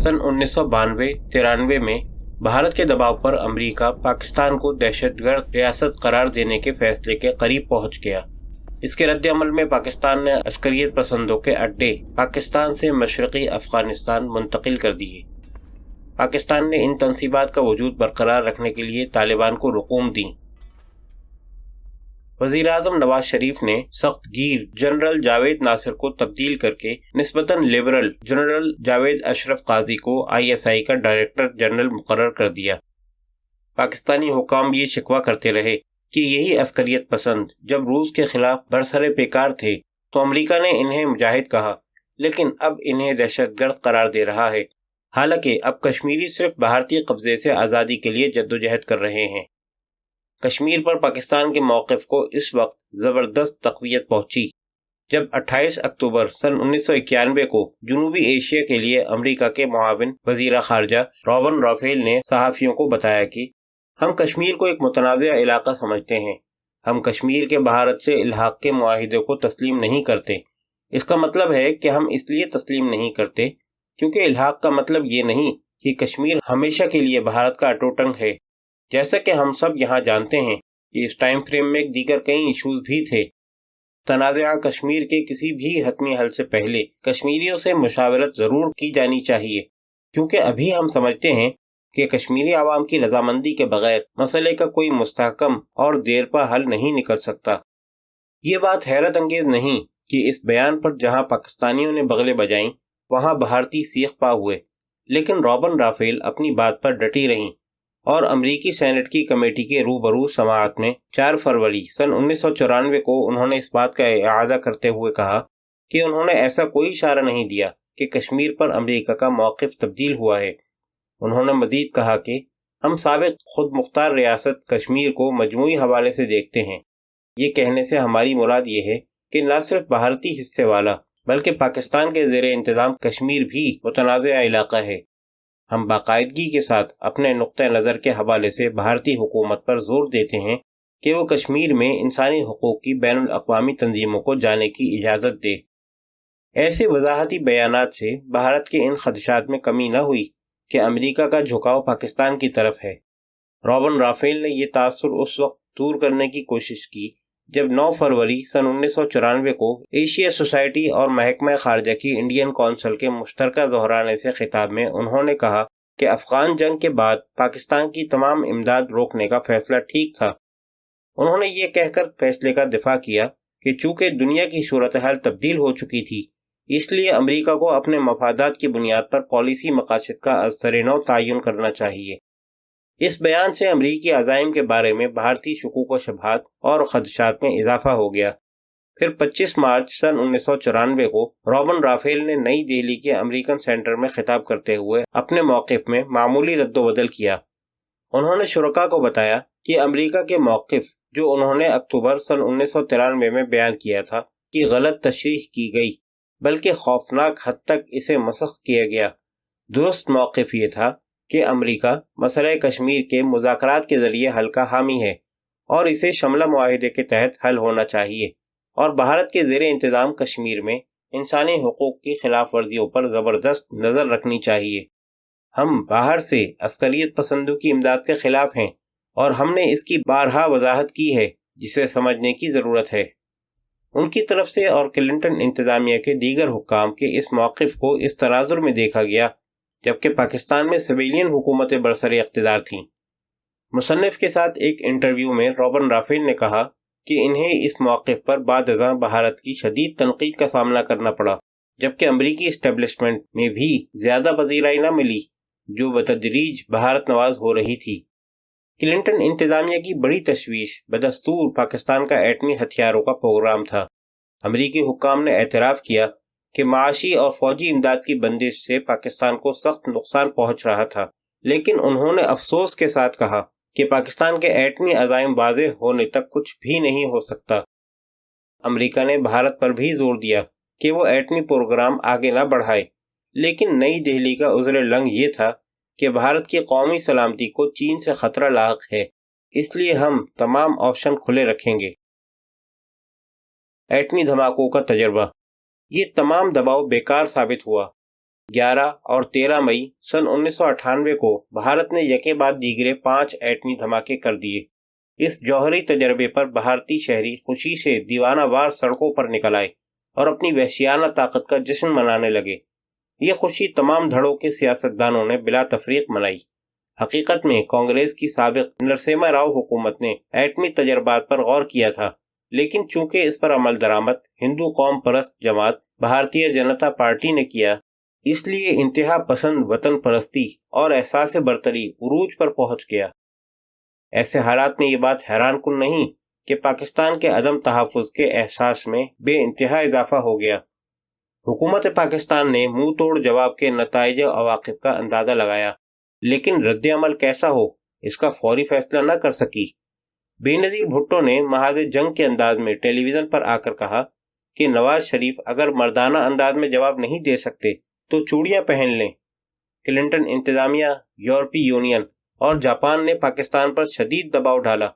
सन 1992-93 में भारत के दबाव पर अमेरिका पाकिस्तान को दहशतगर्द रियासत करार देने के फैसले के करीब पहुंच गया। इसके रद्द-ए-अमल में पाकिस्तान ने अस्करियत पसंदों के अड्डे पाकिस्तान से मशरक़ी अफगानिस्तान मुंतकिल कर दिए। पाकिस्तान ने इन तंसीबात का वजूद बरकरार रखने के लिए तालिबान को रुकूम दी। वज़ीर-ए-आज़म नवाज शरीफ ने सख्त गीर जनरल जावेद नासिर को तब्दील करके निस्बतन लिबरल जनरल जावेद अशरफ काजी को ISI का डायरेक्टर जनरल मुकर्रर कर दिया। पाकिस्तानी हुकाम ये शिकवा करते रहे कि यही अस्करियत पसंद जब रूस के खिलाफ बरसरे पेकार थे तो अमेरिका ने इन्हें मुजाहिद कहा, लेकिन अब इन्हें दहशतगर्द करार दे रहा है। हालांकि अब कश्मीरी सिर्फ भारतीय कब्जे से आज़ादी के लिए जद्दोजहद कर रहे हैं। कश्मीर पर पाकिस्तान के मौक़िफ़ को इस वक्त ज़बरदस्त तक़वियत पहुंची जब 28 अक्टूबर सन 1991 को जनूबी एशिया के लिए अमेरिका के मुआविन वज़ीर ख़ारजा रॉबन राफेल ने सहाफ़ियों को बताया कि हम कश्मीर को एक मुतनाज़िआ इलाका समझते हैं। हम कश्मीर के भारत से इल्हाक़ के मुआहिदे को तस्लीम नहीं करते। इसका मतलब है कि हम इसलिए तस्लीम नहीं करते क्योंकि इल्हाक़ का मतलब ये नहीं कि कश्मीर हमेशा के लिए भारत का अटूट अंग है। जैसा कि हम सब यहाँ जानते हैं कि इस टाइम फ्रेम में दीगर कई इशूज़ भी थे। तनाज़ा कश्मीर के किसी भी हतमी हल से पहले कश्मीरियों से मुशावरत ज़रूर की जानी चाहिए, क्योंकि अभी हम समझते हैं कि कश्मीरी आवाम की रजामंदी के बगैर मसले का कोई मुस्तहकम और देरपा हल नहीं निकल सकता। ये बात हैरत अंगेज़ नहीं कि इस बयान पर जहाँ पाकिस्तानियों ने बगले बजाईं वहाँ भारतीय सीख पा हुए, लेकिन रॉबन राफेल अपनी बात पर डटी रहीं और अमरीकी सेनेट की कमेटी के रूबरू समाअत में 4 फरवरी सन 1994 को उन्होंने इस बात का इआदा करते हुए कहा कि उन्होंने ऐसा कोई इशारा नहीं दिया कि कश्मीर पर अमरीका का मौक़िफ़ तब्दील हुआ है। उन्होंने मज़ीद कहा कि हम साबिक़ खुद मुख्तार रियासत कश्मीर को मजमूई हवाले से देखते हैं। ये कहने से हमारी मुराद ये है कि न सिर्फ भारतीय हिस्से वाला बल्कि पाकिस्तान के ज़ेरे इंतज़ाम कश्मीर भी मुतनाज़िआ इलाका है। हम बाकायदगी के साथ अपने नुक्ते नज़र के हवाले से भारतीय हुकूमत पर जोर देते हैं कि वो कश्मीर में इंसानी हुकूक की बैनुल अक़वामी तंजीमों को जाने की इजाज़त दे। ऐसे वजाहती बयानात से भारत के इन खदशात में कमी न हुई कि अमेरिका का झुकाव पाकिस्तान की तरफ है। रॉबन राफेल ने यह तासुर उस वक्त दूर करने की कोशिश की जब 9 फरवरी सन 1994 को एशिया सोसाइटी और महकमा खारजा की इंडियन कौंसिल के मुश्तरका दोहराने से खिताब में उन्होंने कहा कि अफगान जंग के बाद पाकिस्तान की तमाम इमदाद रोकने का फैसला ठीक था। उन्होंने ये कहकर फैसले का दिफा किया कि चूंकि दुनिया की सूरत हाल तब्दील हो चुकी थी, इसलिए अमेरिका को अपने मफादात की बुनियाद पर पॉलिसी मकासद का असर-ए-नौ तयन करना चाहिए। इस बयान से अमरीकी अज़ाइम के बारे में भारतीय शकूक व शुबहात और खदशात में इजाफा हो गया। फिर 25 मार्च सन 1994 को रॉबन राफेल ने नई दिल्ली के अमेरिकन सेंटर में खिताब करते हुए अपने मौक़िफ़ में मामूली रद्द-ओ-बदल किया। उन्होंने शुरका को बताया कि अमरीका के मौक़िफ़ जो उन्होंने अक्टूबर सन 1993 में बयान किया था कि गलत तशरीह की गई, बल्कि खौफनाक हद तक इसे मसख़ किया गया। दुरुस्त मौक़िफ़ ये था कि अमरीका मसले कश्मीर के मुज़ाकरात के ज़रिए हल का हामी है और इसे शमला मुआहिदे के तहत हल होना चाहिए, और भारत के ज़ेरे इंतज़ाम कश्मीर में इंसानी हुकूक की खिलाफ वर्जियों पर ज़बरदस्त नज़र रखनी चाहिए। हम बाहर से अस्करियत पसंदों की इमदाद के खिलाफ हैं और हमने इसकी बारहा वजाहत की है, जिसे समझने की ज़रूरत है। उनकी तरफ से और क्लिंटन इंतज़ामिया के दीगर हुक्काम के इस मौक़िफ़ को इस तनाजुर में देखा गया जबकि पाकिस्तान में सिविलियन हुकूमतें बरसरे इख्तिदार थीं। मुसन्निफ़ के साथ एक इंटरव्यू में रॉबन राफेल ने कहा कि इन्हें इस मौक़िफ़ पर बाद-अज़ां भारत की शदीद तनक़ीद का सामना करना पड़ा, जबकि अमरीकी इस्टेब्लिशमेंट में भी ज़्यादा पज़ीराई न मिली जो बतदरीज भारत नवाज हो रही थी। क्लिंटन इंतज़ामिया की बड़ी तशवीश बदस्तूर पाकिस्तान का एटमी हथियारों का प्रोग्राम था। अमरीकी हुक्काम ने एतराफ़ किया कि माशी और फौजी इमदाद की बंदिश से पाकिस्तान को सख्त नुकसान पहुंच रहा था, लेकिन उन्होंने अफसोस के साथ कहा कि पाकिस्तान के एटमी अज़ाइम वाज़े होने तक कुछ भी नहीं हो सकता। अमेरिका ने भारत पर भी जोर दिया कि वो एटमी प्रोग्राम आगे न बढ़ाए, लेकिन नई दिल्ली का उज़्र लंग ये था कि भारत की कौमी सलामती को चीन से खतरा लाक है, इसलिए हम तमाम ऑप्शन खुले रखेंगे। एटमी धमाकों का तजर्बा, ये तमाम दबाव बेकार साबित हुआ। 11 اور 13 مئی سن 1998 کو بھارت نے یکے بعد دیگرے 5 ایٹمی دھماکے کر دیے۔ اس جوہری تجربے پر بھارتی شہری خوشی سے دیوانہ وار سڑکوں پر نکل آئے اور اپنی وحشیانہ طاقت کا جشن منانے لگے۔ یہ خوشی تمام دھڑوں کے سیاستدانوں نے بلا تفریق منائی۔ حقیقت میں کانگریس کی سابق نرسمہا راؤ حکومت نے ایٹمی تجربات پر غور کیا تھا، لیکن چونکہ اس پر عمل درآمد ہندو قوم پرست جماعت بھارتیہ جنتا پارٹی نے کیا، اس لیے انتہا پسند وطن پرستی اور احساس برتری عروج پر پہنچ گیا۔ ایسے حالات میں یہ بات حیران کن نہیں کہ پاکستان کے عدم تحفظ کے احساس میں بے انتہا اضافہ ہو گیا۔ حکومت پاکستان نے منہ توڑ جواب کے نتائج و عواقب کا اندازہ لگایا، لیکن رد عمل کیسا ہو اس کا فوری فیصلہ نہ کر سکی۔ بے نظیر بھٹو نے محاذ جنگ کے انداز میں ٹیلی ویژن پر آ کر کہا کہ نواز شریف اگر مردانہ انداز میں جواب نہیں دے سکتے تو چوڑیاں پہن لیں۔ کلنٹن انتظامیہ، یورپی یونین اور جاپان نے پاکستان پر شدید دباؤ ڈالا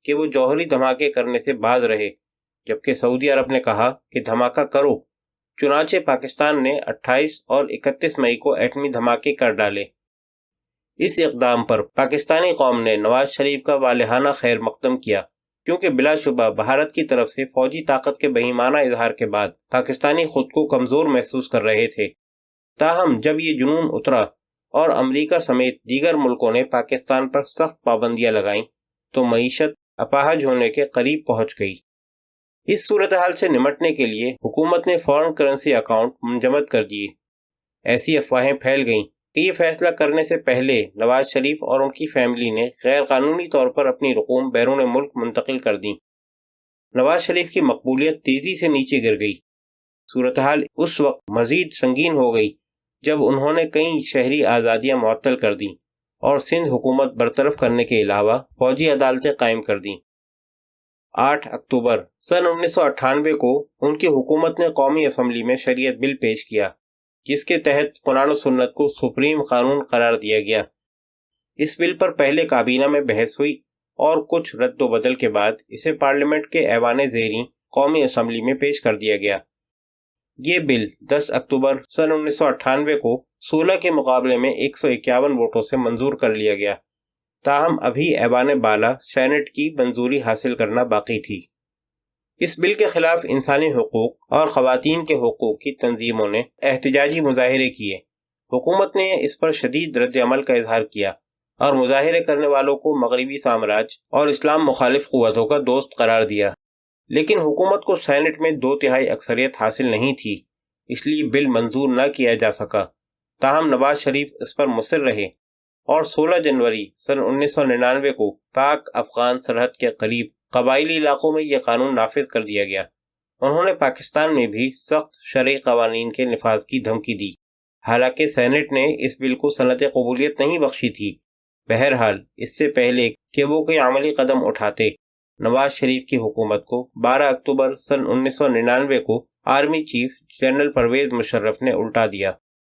کہ وہ جوہری دھماکے کرنے سے باز رہے، جبکہ سعودی عرب نے کہا کہ دھماکہ کرو۔ چنانچہ پاکستان نے 28 اور 31 مئی کو ایٹمی دھماکے کر ڈالے۔ اس اقدام پر پاکستانی قوم نے نواز شریف کا والہانہ خیر مقدم کیا، کیونکہ بلا شبہ بھارت کی طرف سے فوجی طاقت کے بہیمانہ اظہار کے بعد پاکستانی خود کو کمزور محسوس کر رہے تھے۔ تاہم جب یہ جنون اترا اور امریکہ سمیت دیگر ملکوں نے پاکستان پر سخت پابندیاں لگائیں تو معیشت اپاہج ہونے کے قریب پہنچ گئی۔ اس صورتحال سے نمٹنے کے لیے حکومت نے فارن کرنسی اکاؤنٹ منجمد کر دیے۔ ایسی افواہیں پھیل گئیں کہ یہ فیصلہ کرنے سے پہلے نواز شریف اور ان کی فیملی نے غیر قانونی طور پر اپنی رقوم بیرون ملک منتقل کر دیں۔ نواز شریف کی مقبولیت تیزی سے نیچے گر گئی۔ صورتحال اس وقت مزید سنگین ہو گئی جب انہوں نے کئی شہری آزادیاں معطل کر دیں اور سندھ حکومت برطرف کرنے کے علاوہ فوجی عدالتیں قائم کر دیں۔ 8 اکتوبر سن 1998 کو ان کی حکومت نے قومی اسمبلی میں شریعت بل پیش کیا، جس کے تحت قرآن و سنت کو سپریم قانون قرار دیا گیا۔ اس بل پر پہلے کابینہ میں بحث ہوئی اور کچھ رد و بدل کے بعد اسے پارلیمنٹ کے ایوان زیریں قومی اسمبلی میں پیش کر دیا گیا۔ یہ بل 10 اکتوبر سن 1998 کو 16 کے مقابلے میں 151 ووٹوں سے منظور کر لیا گیا۔ تاہم ابھی ایوان بالا سینٹ کی منظوری حاصل کرنا باقی تھی۔ اس بل کے خلاف انسانی حقوق اور خواتین کے حقوق کی تنظیموں نے احتجاجی مظاہرے کیے۔ حکومت نے اس پر شدید رد عمل کا اظہار کیا اور مظاہرے کرنے والوں کو مغربی سامراج اور اسلام مخالف قوتوں کا دوست قرار دیا، لیکن حکومت کو سینٹ میں 2/3 اکثریت حاصل نہیں تھی، اس لیے بل منظور نہ کیا جا سکا۔ تاہم نواز شریف اس پر مصر رہے اور 16 جنوری سن 1999 کو پاک افغان سرحد کے قریب قبائلی علاقوں میں یہ قانون نافذ کر دیا گیا۔ انہوں نے پاکستان میں بھی سخت شرعی قوانین کے نفاذ کی دھمکی دی، حالانکہ سینٹ نے اس بل کو سند قبولیت نہیں بخشی تھی۔ بہرحال اس سے پہلے کہ وہ کوئی عملی قدم اٹھاتے، نواز شریف کی حکومت کو 12 اکتوبر سن 1999 کو army chief general Pervez Musharraf نے الٹا دیا۔